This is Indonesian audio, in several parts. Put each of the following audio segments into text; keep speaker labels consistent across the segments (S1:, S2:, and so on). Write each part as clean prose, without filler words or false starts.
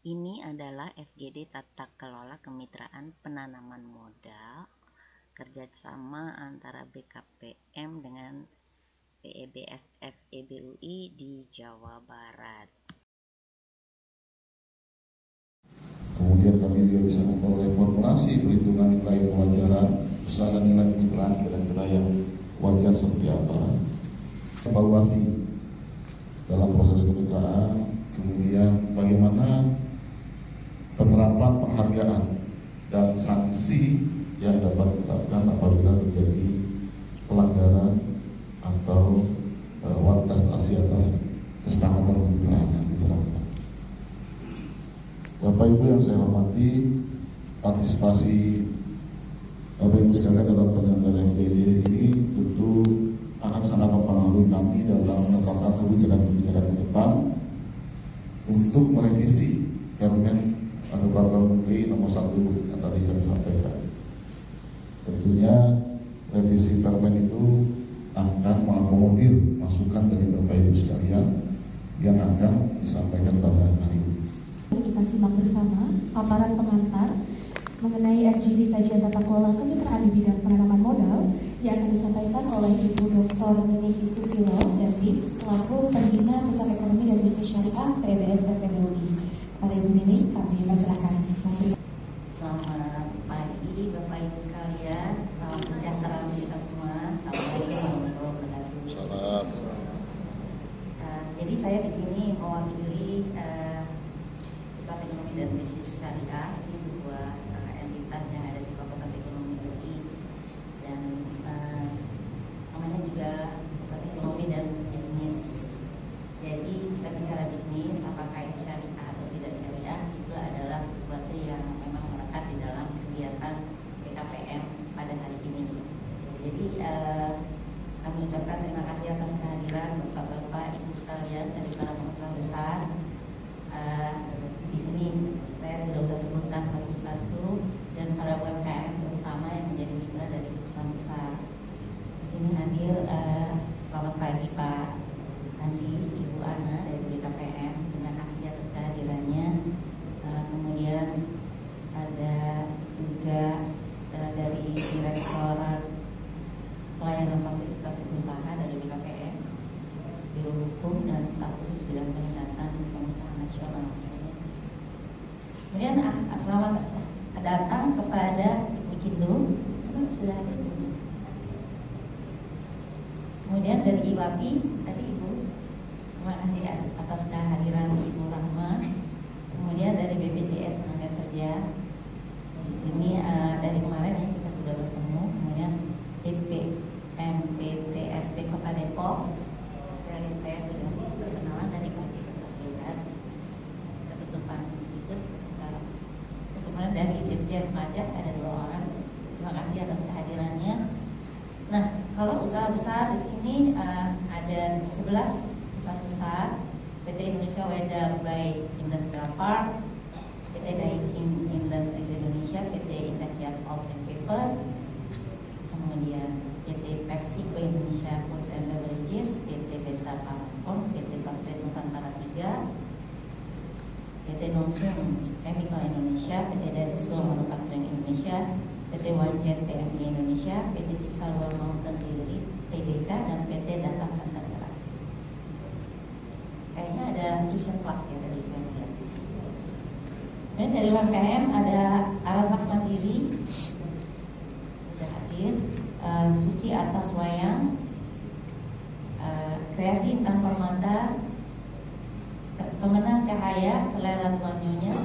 S1: Ini adalah FGD Tata Kelola Kemitraan Penanaman Modal kerjasama antara BKPM dengan PEBSF EBUI di Jawa Barat.
S2: Kemudian kami juga bisa memperoleh formulasi perhitungan nilai kewajaran besaran nilai kemitraan kira-kira yang wajar seperti apa, evaluasi dalam proses kemitraan, kemudian bagaimana penerapan penghargaan dan sanksi yang dapat diterapkan apabila terjadi pelanggaran atau prestasi atas kesepakatan kemitraan yang diterapkan. Bapak Ibu yang saya hormati, partisipasi Bapak Ibu sekalian dalam penyelenggaraan FGD ini tentu akan sangat mempengaruhi kami dalam menetapkan kebijakan-kebijakan ke depan untuk merevisi Permen atau Peraturan Menteri Nomor 1 yang tadi kami sampaikan. Tentunya revisi Permen itu akan mengakomodir masukan dari Bapak Ibu sekalian yang akan disampaikan pada hari ini.
S3: Kita simak bersama paparan pengantar mengenai FGD Kajian Tata Kelola Kemitraan di bidang penanaman modal yang akan disampaikan oleh Ibu Dr. Nini Susilo David selaku Pembina Pusat Ekonomi dan Bisnis Syariah PEBSF EBUI. Pada Ibu Nini, kami persilakan.
S1: Selamat pagi Bapak Ibu sekalian, salam sejahtera untuk kita semua. Assalamualaikum warahmatullahi wabarakatuh.
S2: Salam.
S1: Jadi saya di sini mewakili Pusat Ekonomi dan Bisnis Syariah. Ini sebuah entitas yang ada di Fakultas Ekonomi UI dan namanya juga Pusat Ekonomi dan Bisnis. Jadi kita bicara bisnis, apakah itu syariah atau tidak syariah, itu adalah sesuatu yang memang melekat di dalam kegiatan BKPM pada hari ini. Jadi kami ucapkan terima kasih atas kehadiran Bapak-bapak, Ibu sekalian dari para pengusaha besar. Di sini saya tidak usah sebutkan satu-satu, dan para UMKM terutama yang menjadi mitra dari perusahaan besar. Di sini hadir, selamat pagi Pak Andi, Ibu Ana dari BKPM, terima kasih atas kehadirannya. Kemudian ada juga dari Direktorat Pelayanan Fasilitas Berusaha dari BKPM, Biro Hukum dan Staf Khusus Bidang Peningkatan Pengusaha Nasional. Kemudian selamat datang kepada Wikindo, sudah ada. Kemudian dari IWAPI, tadi Ibu, terima kasih atas kehadiran Ibu Rahma. Kemudian dari BPJS Tenaga Kerja, di sini dari kemarin ya kita sudah bertemu. Kemudian DPMPTSP Kota Depok, saya sudah berkenalan tadi pagi sempat lihat ketutupan itu. Kemudian dari Dirjen Pajak ada 2 orang. Terima kasih atas kehadirannya. Nah, kalau usaha besar di sini ada 11 usaha besar: PT Indonesia Weda by Industrial Park, PT Daikin Industries Indonesia, PT Indakiat Pulp and Paper, kemudian PT PepsiCo Indonesia Foods and Beverages, PT Beta Paragon, PT Satelit Nusantara 3, PT Nonsum Chemical Indonesia, PT Denso Manufacturing Indonesia, PT Wanjet PMI Indonesia, PT Cisarua Mountain Dairy Tbk, dan PT Data Center Galaxis. Kayaknya ada Vision Plug ya tadi saya lihat. Dan dari UMKM ada Arasak Mandiri, sudah hadir. Suci Atas Wayang, Kreasi Intan Permata, Pemenang Cahaya Selera Tuan Nyonya,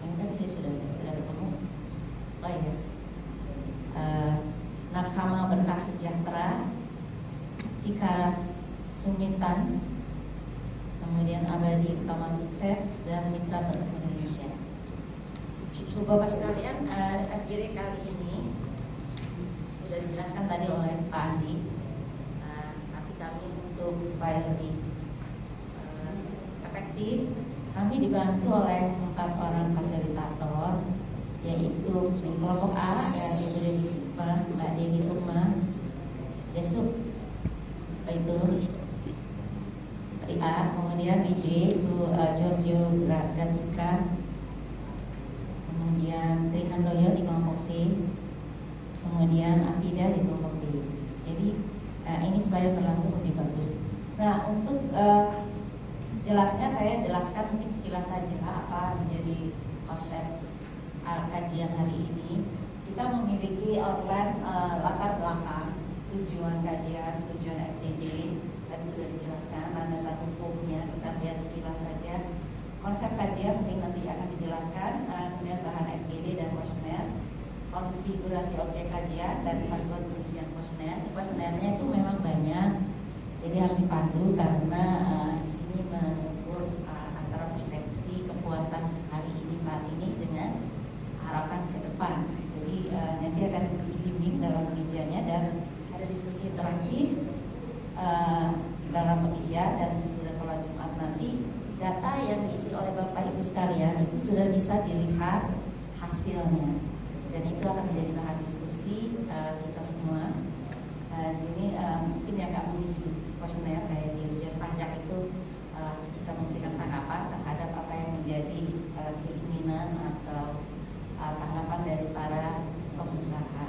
S1: yang tadi saya sudah ketemu. Oh iya, Nakama Berkah Sejahtera, Cikaras Sumitans, kemudian Abadi Utama Sukses, dan Mitra Berkah Indonesia. Ibu Bapak sekalian, FGD kali ini sudah dijelaskan tadi oleh Pak Andi, tapi kami untuk supaya lebih efektif, kami dibantu oleh 4 orang fasilitator, yaitu di kelompok A ada Ibu Dewi Sukma, Mbak Dewi Sukma, Desuk, itu di A, kemudian di B itu Giorgio Gragatika, kemudian Trihandoyo di kelompok C, kemudian Afida di kelompok D. Jadi ini supaya berlangsung lebih bagus. Nah, untuk jelasnya saya jelaskan mungkin sekilas saja apa menjadi konsep kajian hari ini. Kita memiliki outline latar belakang, tujuan kajian, tujuan FGD tadi sudah dijelaskan, landasan hukumnya kita lihat sekilas saja. Konsep kajian mungkin nanti akan dijelaskan, kemudian bahan FGD dan kuesioner, konfigurasi objek kajian dan panduan pengisian kuesioner. Kuesionernya itu memang banyak, jadi harus dipandu karena di sini mengukur antara persepsi kepuasan hari ini saat ini dengan harapan ke depan. Jadi nanti akan dibimbing dalam pengisiannya dan ada diskusi interaktif dalam pengisian, dan sesudah sholat Jumat nanti data yang diisi oleh Bapak Ibu sekalian itu sudah bisa dilihat hasilnya, dan itu akan menjadi bahan diskusi kita semua. Di sini mungkin yang nggak mengisi kuesioner kayak Dirjen Pajak itu bisa memberikan tanggapan terhadap apa yang menjadi keinginan atau tanggapan dari para pengusaha.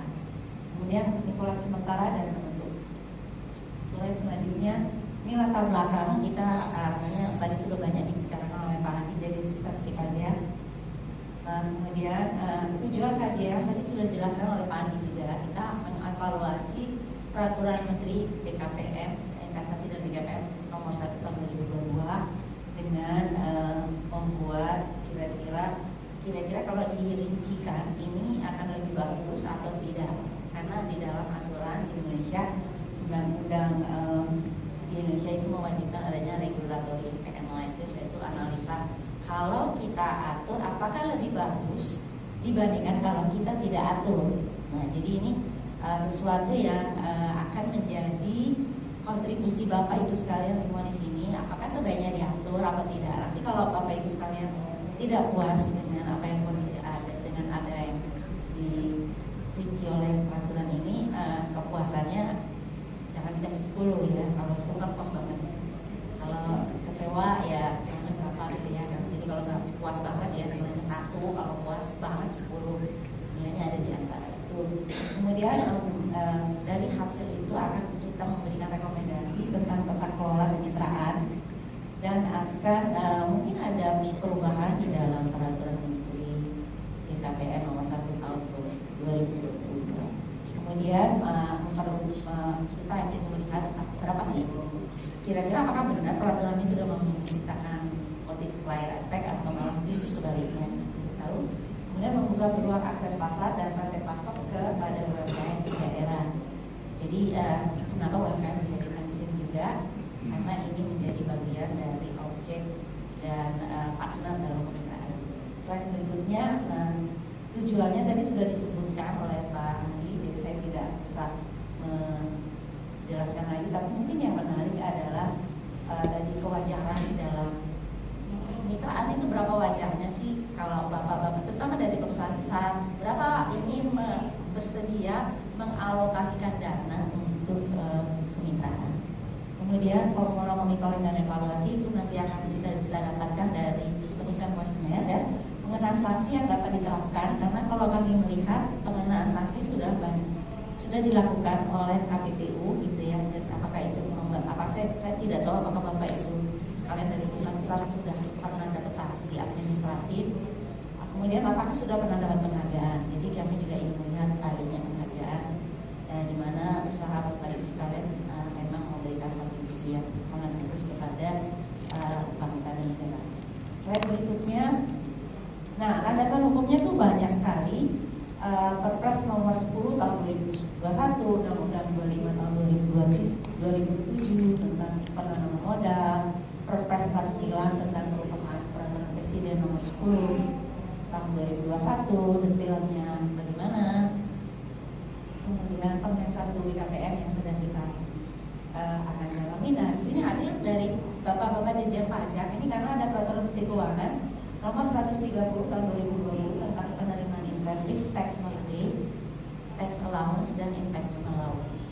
S1: Kemudian kesimpulan sementara dan penutup. Slide selanjutnya, ini latar belakang kita, artinya tadi sudah banyak dibicarakan oleh Pak Andi, jadi kita skip aja. Kemudian tujuan kajian tadi sudah dijelaskan oleh Pak Andi juga. Kita mengevaluasi peraturan Menteri BKPM, Investasi dan BKPM nomor 1 tahun 2022 dengan membuat kira-kira kalau dirincikan ini akan lebih bagus atau tidak, karena di dalam aturan di Indonesia, undang-undang di Indonesia itu mewajibkan adanya regulatory impact analysis, yaitu analisa kalau kita atur apakah lebih bagus dibandingkan kalau kita tidak atur. Nah, jadi ini sesuatu yang akan menjadi kontribusi Bapak Ibu sekalian semua di sini, apakah sebaiknya diatur atau tidak. Nanti kalau Bapak Ibu sekalian tidak puas dengan apa yang kondisi ada, dengan ada yang dirinci oleh peraturan ini, kepuasannya jangan dikasih 10 ya. Kalau 10 kan puas banget. Kalau kecewa ya kecewanya berapa gitu ya. Jadi kalau nggak puas banget ya nilainya 1, kalau puas banget 10, nilainya ada di antara itu. Kemudian dari hasil itu akan kita memberikan rekomendasi tentang tata kelola kemitraan, dan akan mungkin ada perubahan di dalam peraturan Menteri BKPM nomor 1 tahun 2022. Kemudian kita ingin melihat berapa sih kira-kira apakah benar peraturan ini sudah menciptakan multiplier effect atau malah justru sebaliknya. Tahu? Kemudian membuka peluang akses pasar dan rantai pasok kepada UMKM di daerah. Jadi kenapa UMKM dijadikan di sini juga? Karena ini menjadi bagian dari objek dan partner dalam kemitraan. Slide berikutnya, tujuannya tadi sudah disebutkan oleh Pak Andi, jadi saya tidak bisa menjelaskan lagi. Tapi mungkin yang menarik adalah tadi kewajaran di dalam kemitraan itu berapa wajarnya sih kalau bapak-bapak, terutama dari perusahaan besar, berapa ini bersedia mengalokasikan dana untuk kemitraan. Kemudian formula monitoring dan evaluasi itu nanti akan kita bisa dapatkan dari pengisian kuesioner dan pengenaan sanksi yang dapat diterapkan, karena kalau kami melihat pengenaan sanksi sudah dilakukan oleh KPPU gitu ya. Dan apakah itu saya tidak tahu apakah Bapak Ibu sekalian dari perusahaan besar sudah pernah dapat sanksi administratif. Kemudian apakah sudah pernah dapat penghargaan. Jadi kami juga ingin melihat adanya penghargaan di mana usaha Bapak Ibu sekalian memang memberikan kontribusi yang sangat bagus kepada bangsa dan negara. Slide berikutnya. Nah, landasan hukumnya tuh banyak sekali. Perpres nomor 10 tahun 2021, Undang-Undang 25 tahun 2007 tentang penanaman modal, Perpres 49 tentang perubahan peraturan Presiden nomor 10 tahun 2021, detailnya bagaimana. Kemudian Permen 1 BKPM yang sedang kita akan dalami. Nah, di sini hadir dari Bapak-bapak Dirjen Pajak ini karena ada peraturan Menteri Keuangan nomor 130 tahun 2020 tentang penerimaan insentif tax holiday, tax allowance dan investment allowance.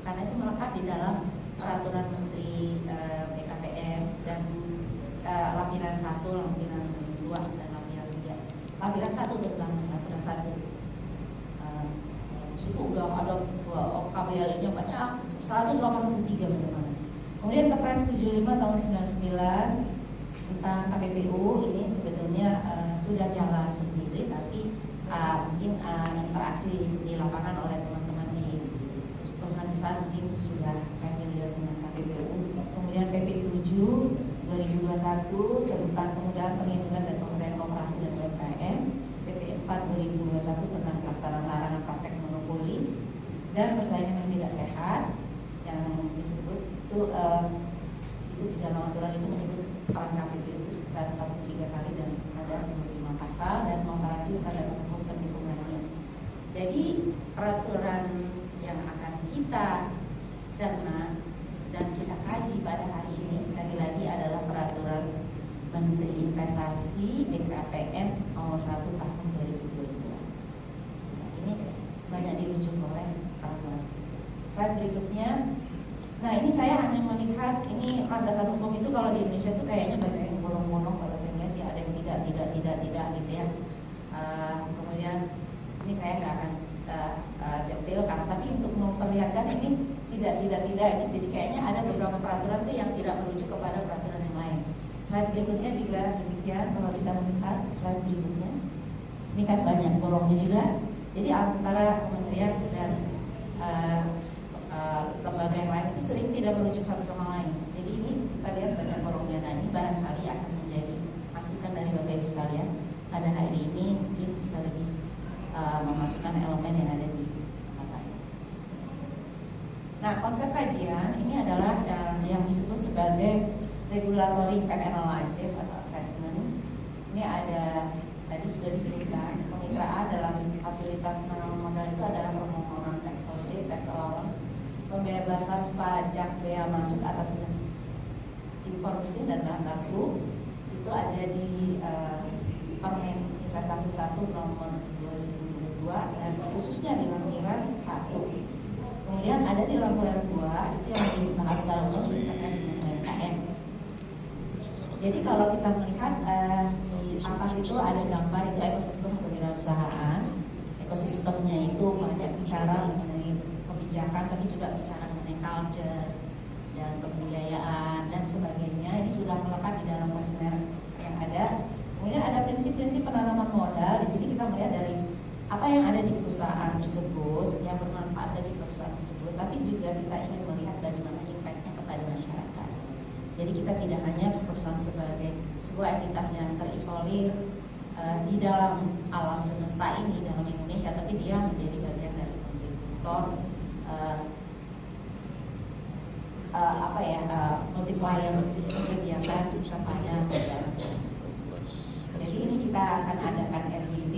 S1: Karena itu melekat di dalam peraturan Menteri BKPM dan lampiran 1, lampiran 2 dan lampiran 3. lampiran 1 terutama lampiran 1. Di situ udah ada KBL-nya banyak, 183 benar-benar. Kemudian Kepres 75 tahun 99 tentang KPPU ini sebetulnya sudah jalan sendiri, tapi mungkin interaksi di lapangan oleh teman-teman di perusahaan besar mungkin sudah familiar dengan KPPU. Kemudian PP 7 2021 tentang kemudahan perlindungan dan pemberdayaan koperasi dan UMKM, PP 4 2021 tentang pelaksanaan larangan praktek monopoli dan persaingan yang tidak sehat, yang disebut itu di dalam aturan itu menyebut peran KPPU itu sekitar 43 kali dan ada 25 pasal dan komparasi pada dasar hukum pendukung lainnya. Jadi peraturan yang akan kita cerna dan kita kaji pada hari ini sekali lagi adalah peraturan Menteri Investasi BKPM nomor 1 tahun 2022. Nah, ini banyak dirujuk oleh peraturan. Slide berikutnya. Nah, ini saya hanya melihat ini landasan hukum itu kalau di Indonesia itu kayaknya banyak yang bolong-bolong, kalau saya lihat sih ada yang tidak gitu ya. Kemudian ini saya nggak akan detail karena tapi untuk memperlihatkan ini tidak ini jadi kayaknya ada beberapa peraturan itu yang tidak merujuk kepada peraturan yang lain. Slide berikutnya juga demikian. Kalau kita melihat slide berikutnya, ini kan banyak bolongnya juga. Jadi antara kementerian dan lembaga yang lain itu sering tidak merujuk satu sama lain. Jadi ini kita lihat banyak bolongnya. Nah, ini barangkali akan menjadi masukan dari Bapak Ibu sekalian pada hari ini, mungkin bisa lebih memasukkan elemen yang ada di mata. Nah, konsep kajian ini adalah yang disebut sebagai regulatory impact analysis atau assessment. Ini ada tadi sudah disebutkan kemitraan dalam fasilitas penanaman modal itu adalah permohonan tax holiday, tax allowance, pembebasan pajak bea masuk atas impor mesin dan bahan baku. Itu ada di Permen Investasi 1 nomor 2022 dan khususnya di lampiran 1. Kemudian ada di lampiran 2 itu yang dibahas secara umum terkait dengan UMKM. Jadi kalau kita melihat di atas itu ada gambar itu ekosistem kewirausahaan. Ekosistemnya itu banyak bicara mengenai kebijakan, tapi juga bicara mengenai culture dan kebudayaan dan sebagainya. Ini sudah melekat di dalam kuesioner yang ada. Kemudian ada prinsip-prinsip penanaman modal. Di sini kita melihat dari apa yang ada di perusahaan tersebut yang bermanfaat bagi perusahaan tersebut, tapi juga kita ingin melihat bagaimana impact-nya kepada masyarakat. Jadi kita tidak hanya perusahaan sebagai sebuah entitas yang terisolir di dalam alam semesta ini, dalam Indonesia, tapi dia menjadi bagian dari kontributor multiplier kegiatan kepada negara. Jadi ini kita akan adakan RGD.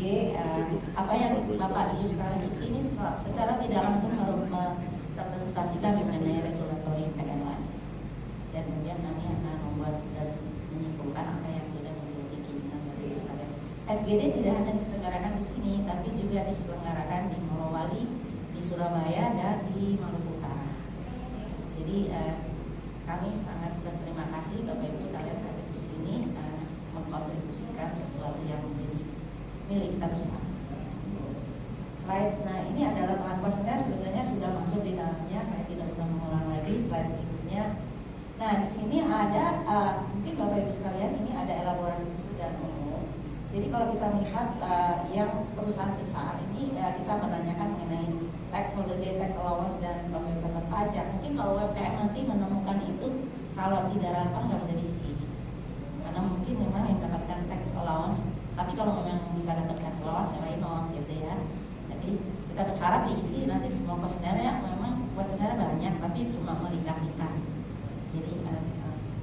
S1: Apa yang Bapak Ibu sekalian di sini secara tidak langsung merepresentasikan mengenai regulatory impact analysis. Dan kemudian kami akan membuat dan menyimpulkan apa yang sudah menjadi keinginan Bapak Ibu sekalian. RGD tidak hanya diselenggarakan di sini, tapi juga diselenggarakan di Morowali, di Surabaya, dan di Maluku Utara. Jadi kami sangat berterima kasih Bapak Ibu sekalian hadir di sini mengkontribusikan sesuatu yang menjadi milik kita bersama. Slide, nah ini adalah bahan kuesioner sebetulnya sudah masuk di dalamnya, saya tidak usah mengulang lagi. Slide berikutnya. Nah di sini ada mungkin Bapak Ibu sekalian ini ada elaborasi khusus dan umum. Jadi kalau kita melihat yang perusahaan besar ini kita menanyakan mengenai tax holiday, tax allowance dan pembebasan pajak. Mungkin kalau UMKM nanti menemukan itu kalau tidak relevan nggak bisa diisi. Karena mungkin memang yang mendapatkan tax allowance, tapi kalau memang bisa dapat tax allowance why not gitu ya. Jadi kita berharap diisi nanti semua kuesionernya, memang kuesionernya banyak tapi cuma melingkar-lingkar.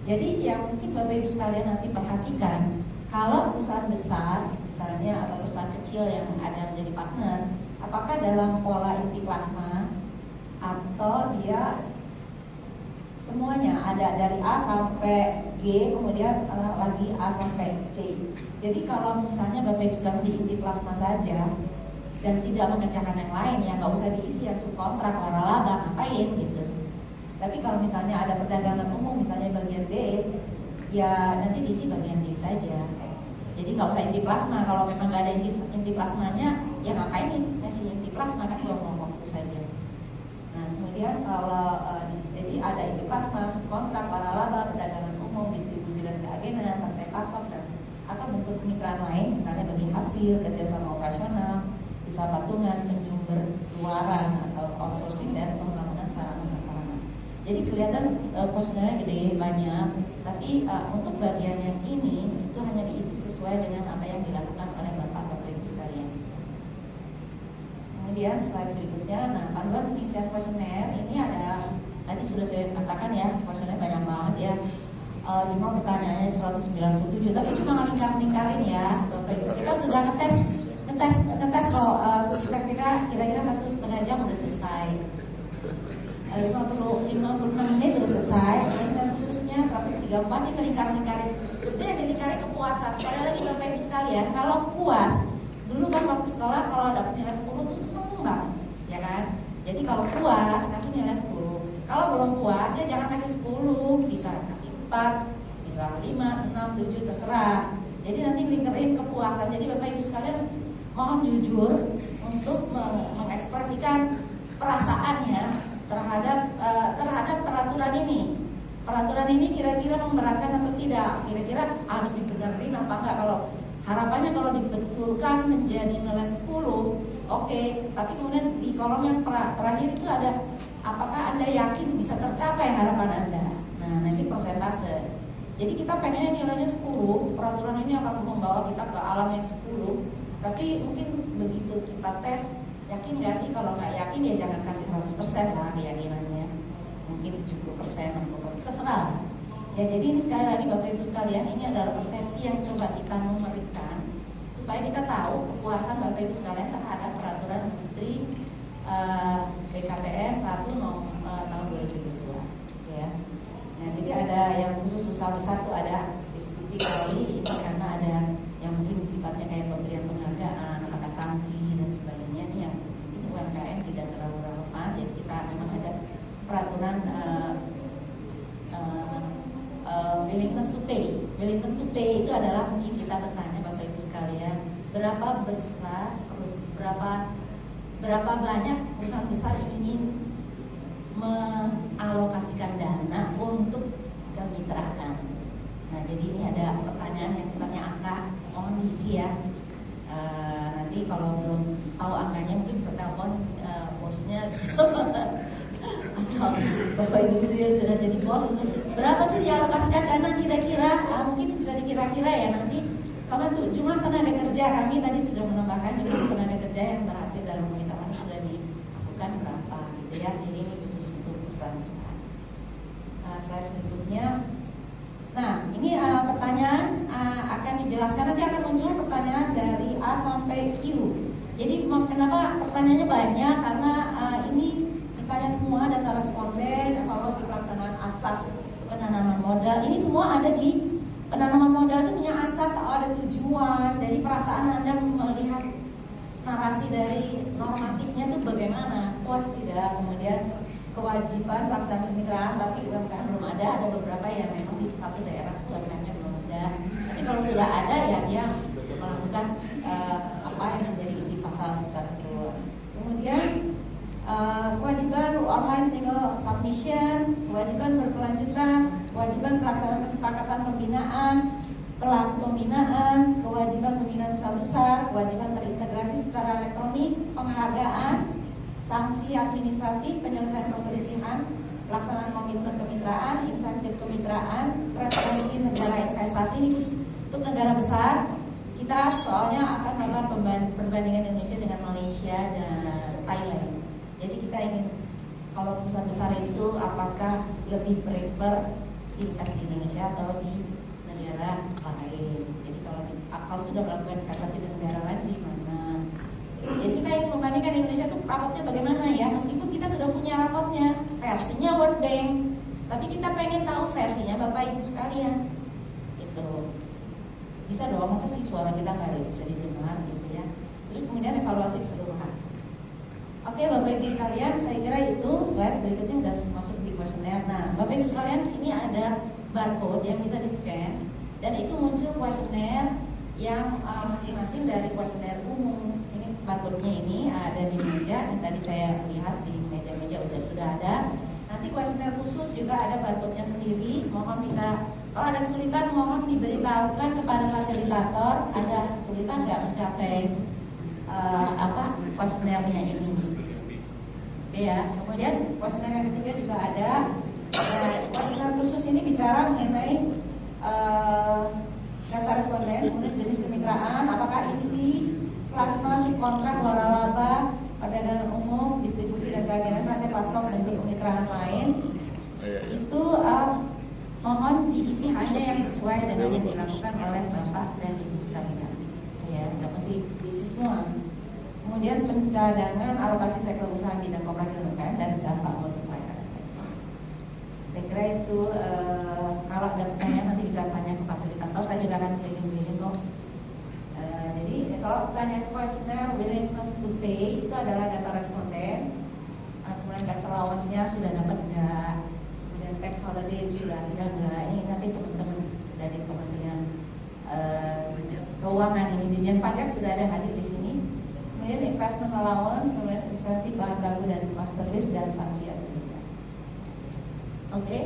S1: Jadi yang mungkin Bapak Ibu sekalian nanti perhatikan, kalau perusahaan besar misalnya atau perusahaan kecil yang ada menjadi partner, apakah dalam pola inti plasma atau dia semuanya ada dari A sampai G, kemudian lagi A sampai C. Jadi kalau misalnya Bapak Ibu sekalian di inti plasma saja dan tidak mengerjakan yang lain, ya nggak usah diisi yang subkontrak, waralaba, ngapain gitu. Tapi kalau misalnya ada perdagangan umum, misalnya bagian D, ya nanti diisi bagian D saja. Jadi Jadi nggak usah inti plasma. Kalau memang nggak ada inti plasmanya, ya ngapain ngasih inti plasma kan ngomong waktu saja. Nah kemudian kalau jadi ada inti plasma, subkontrak, waralaba, perdagangan umum, distribusi dan keagenan, rantai pasok dan atau bentuk kemitraan lain, misalnya bagi hasil, kerjasama operasional, usaha patungan, penyumber luaran atau outsourcing dan pembangunan sarana prasarana. Jadi kelihatan porsinya gede banyak, tapi untuk bagian yang ini itu hanya diisi sesuai dengan apa yang dilakukan oleh Bapak Ibu sekalian. Kemudian slide berikutnya, nah panduan pengisian kuesioner ini adalah tadi sudah saya katakan ya, kuesioner banyak banget ya. Cuma pertanyaannya 197, tapi cuma ngelingkar-lingkarin ya Bapak Ibu. Kita sudah ngetes kok, kira-kira 1,5 jam udah selesai. 56 menit udah selesai. Kuesioner khususnya 134 ini ngelingkar-lingkarin. Sebetulnya dilingkarin kepuasan. Sekali lagi Bapak Ibu sekalian, kalau puas, dulu kan waktu sekolah kalau dapat nilai 10 tuh seneng banget, ya kan? Jadi kalau puas kasih nilai 10. Kalau belum puas ya jangan kasih 10, bisa kasih 4, bisa 5, 6, 7 terserah. Jadi nanti lingkarin kepuasan. Jadi Bapak Ibu sekalian mohon jujur untuk mengekspresikan perasaannya terhadap peraturan ini. Peraturan ini kira-kira memberatkan atau tidak? Kira-kira harus dibenerin apa enggak? Kalau harapannya kalau dibetulkan menjadi nilai 10, oke. Tapi kemudian di kolom yang terakhir itu ada apakah Anda yakin bisa tercapai harapan Anda? Nah, nanti persentase. Jadi kita pengennya nilainya 10, peraturan ini akan membawa kita ke alam yang 10. Tapi mungkin begitu kita tes, yakin nggak sih? Kalau nggak yakin ya jangan kasih 100% lah keyakinannya. Mungkin 70%, 60%, terserah. Ya, jadi ini sekali lagi Bapak Ibu sekalian, ini adalah persepsi yang coba kita numerikan supaya kita tahu kepuasan Bapak Ibu sekalian terhadap peraturan Menteri BKPM 1 tahun 2022 ya. Nah, jadi ada yang khusus usaha besar tuh ada spesifik kali ini karena ada yang mungkin sifatnya kayak pemberian penghargaan, apakah sanksi dan sebagainya. Ini yang mungkin UMKM tidak terlalu relevan. Jadi kita memang ada peraturan willingness to pay. Willingness to pay itu adalah mungkin kita bertanya Bapak Ibu sekalian, berapa besar, berapa banyak perusahaan besar ingin mengalokasikan dana untuk kemitraan. Nah, jadi ini ada pertanyaan yang sifatnya angka, mohon diisi ya. Nanti kalau belum tahu angkanya mungkin bisa telepon bosnya atau Bapak Ibu sendiri sudah jadi bos untuk berapa sih dialokasikan dana kira-kira, mungkin bisa dikira-kira ya nanti. Sama tuh jumlah tenaga kerja, kami tadi sudah menambahkan jumlah tenaga kerja yang berhasil dalam kemitraan sudah dilakukan berapa gitu ya. Jadi ini khusus untuk perusahaan besar. Slide berikutnya. Nah, ini pertanyaan akan dijelaskan, nanti akan muncul pertanyaan dari A sampai Q. Jadi kenapa pertanyaannya banyak? Karena ini ditanya semua, data responden, evaluasi pelaksanaan asas penanaman modal. Ini semua ada di penanaman modal itu punya asas, ada tujuan, dari perasaan Anda melihat narasi dari normatifnya itu bagaimana, puas tidak, kemudian kewajiban pelaksanaan kemitraan, tapi UMKM belum ada beberapa yang memang di satu daerah itu UMKM belum ada. Tapi kalau sudah ada ya dia melakukan apa yang menjadi isi pasal secara keseluruhan. Kemudian kewajiban online single submission, kewajiban berkelanjutan, kewajiban pelaksanaan kesepakatan pembinaan, pelaku pembinaan, kewajiban pembinaan usaha besar, kewajiban terintegrasi secara elektronik, penghargaan, sanksi administratif, penyelesaian perselisihan, pelaksanaan komitmen kemitraan, insentif kemitraan, preferensi negara investasi. Ini khusus untuk negara besar. Kita soalnya akan melakukan perbandingan Indonesia dengan Malaysia dan Thailand. Jadi kita ingin kalau perusahaan besar itu apakah lebih prefer invest di Indonesia atau di negara lain. Jadi kalau sudah melakukan investasi di negara lain di mana? Jadi kita ingin membandingkan Indonesia itu rapotnya bagaimana ya. Meskipun kita sudah punya rapotnya, versinya World Bank, tapi kita pengen tahu versinya Bapak Ibu sekalian. Itu bisa dong, masa sih suara kita nggak bisa didengar gitu ya. Terus kemudian evaluasi keseluruhan. Oke Bapak Ibu sekalian, saya kira itu slide berikutnya sudah masuk di kuesioner. Nah Bapak Ibu sekalian, ini ada barcode yang bisa di scan dan itu muncul kuesioner yang masing-masing dari kuesioner umum. Ini barcode-nya ini ada di meja, dan tadi saya lihat di meja-meja sudah ada. Nanti kuesioner khusus juga ada barcode-nya sendiri. Mohon bisa, kalau ada kesulitan mohon diberitahukan kepada fasilitator. Ada kesulitan nggak mencapai kuesionernya ini. Oke ya. Kemudian kuesioner yang ketiga juga ada. Kuesioner khusus ini bicara mengenai data responden, kemudian jenis kemitraan, apakah inti, plasma, subkontrak, waralaba, perdagangan umum, distribusi dan keagenan, rantai pasok, bentuk kemitraan lain. Itu mohon diisi hanya yang sesuai dengan yang dilakukan oleh Bapak dan Ibu sekalian. Ya, nggak mesti diisi semua. Kemudian pencadangan alokasi sektor usaha bidang koperasi dan UMKM dan dampak multiplier. Saya kira itu kalau ada pertanyaan nanti bisa tanya ke fasilitator. Saya juga akan briefing kok. Jadi kalau pertanyaan kuesioner willingness to pay itu adalah data responden. Kemudian tax allowance-nya sudah dapat nggak? Kemudian tax holiday sudah ada nggak? Ini nanti teman-teman dari Kementerian Keuangan ini Dirjen Pajak sudah ada hadir di sini. Kemudian investment allowance, kemudian insentif bahan baku dan master list dan sanksi administratif. Oke.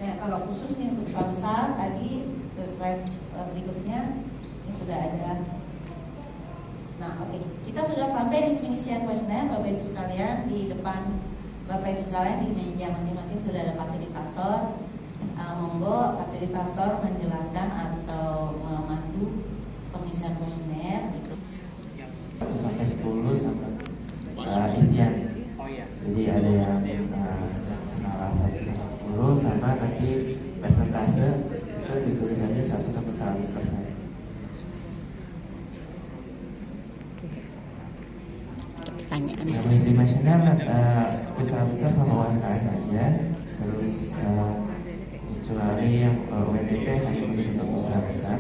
S1: Nah, kalau khususnya untuk besar tadi slide berikutnya ini sudah ada. Nah, oke. Kita sudah sampai di pengisian kuesioner, Bapak Ibu sekalian. Di depan Bapak Ibu sekalian di meja masing-masing sudah ada fasilitator. Monggo fasilitator menjelaskan atau memandu pengisian kuesioner itu.
S4: 1 sampai 10 sama isian. Jadi ada yang skala 1 sampai 10 sama nanti persentase itu ditulis aja 1 sampai 100%.
S1: Pertanyaan.
S4: Yang mengisi kuesioner besar-besar sama UMKM aja. Terus kecuali yang WTP hanya khusus untuk usaha besar.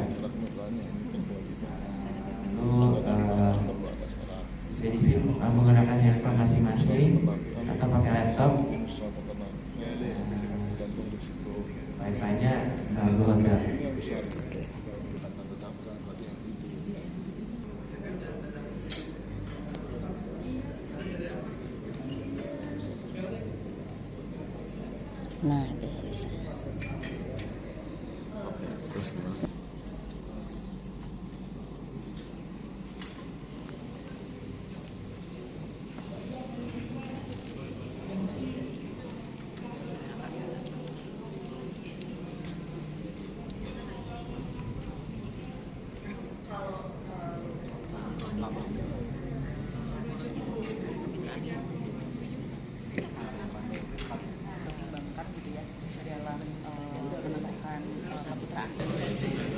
S4: Lalu bisa diisi menggunakan handphone masing-masing atau pakai laptop. Wifi-nya global.
S1: Nah, itu bisa.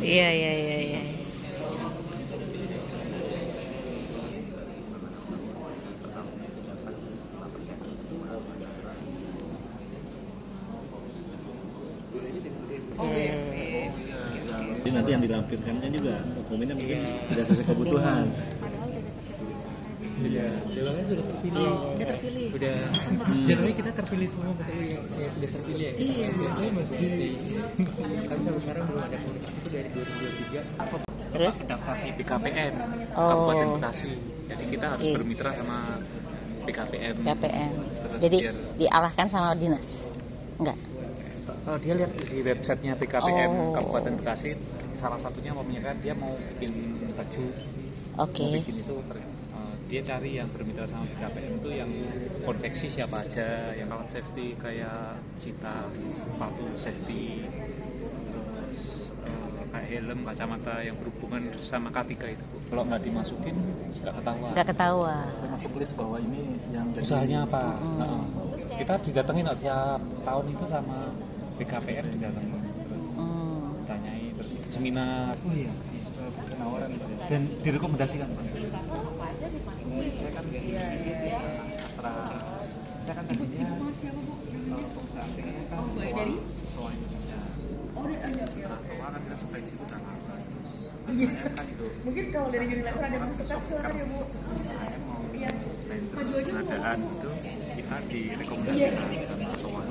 S1: Iya.
S5: Jadi nanti yang dilampirkannya juga dokumennya mungkin tidak sesuai kebutuhan.
S6: Silangnya sudah terpilih.
S7: Udah terpilih.
S6: Udah. Jadi kita terpilih semua maksudnya ya sudah terpilih ya.
S7: Iya.
S6: Biasanya masih kan sampai sekarang belum ada komunikasi itu dari 2023.
S7: Terus
S6: Daftar di BKPM
S7: Oh.
S6: Kabupaten Bekasi. Jadi kita harus
S7: Oke.
S6: bermitra sama BKPM.
S7: KPM.
S6: Terus
S7: Jadi
S6: biar-
S7: diarahkan sama dinas. Enggak.
S6: Kalau dia lihat di websitenya BKPM
S7: Oh.
S6: Kabupaten Bekasi, salah satunya mau menyatakan dia mau bikin baju.
S7: Oke.
S6: Mau bikin itu dia cari yang bermitra sama BKPM itu yang konveksi siapa aja, yang alat safety kayak Cita, sepatu safety, terus kayak helm, kacamata yang berhubungan sama K3 itu. Kalau nggak dimasukin nggak ketahuan.
S7: Enggak ketahuan.
S5: Masuk list bahwa ini yang jadi
S6: Usahanya apa?
S7: Hmm.
S6: Nah, kita didatengin tiap tahun itu sama BKPM didatengin terus ditanyain terus seminar. Oh iya. Penawaran gitu ya. Dan direkomendasikan Mas. Saya kan dari Astra. Saya kan tadinya perusahaan ini kan soal Indonesia. Nah, soal kan kita suka isi udah lama. Saya kan itu.
S8: Mungkin kalau dari Unilever ada yang masuk silakan ya Bu.
S6: Saya mau
S8: Iya. Maju aja Bu.
S6: pengadaan itu kita direkomendasikan sama soal.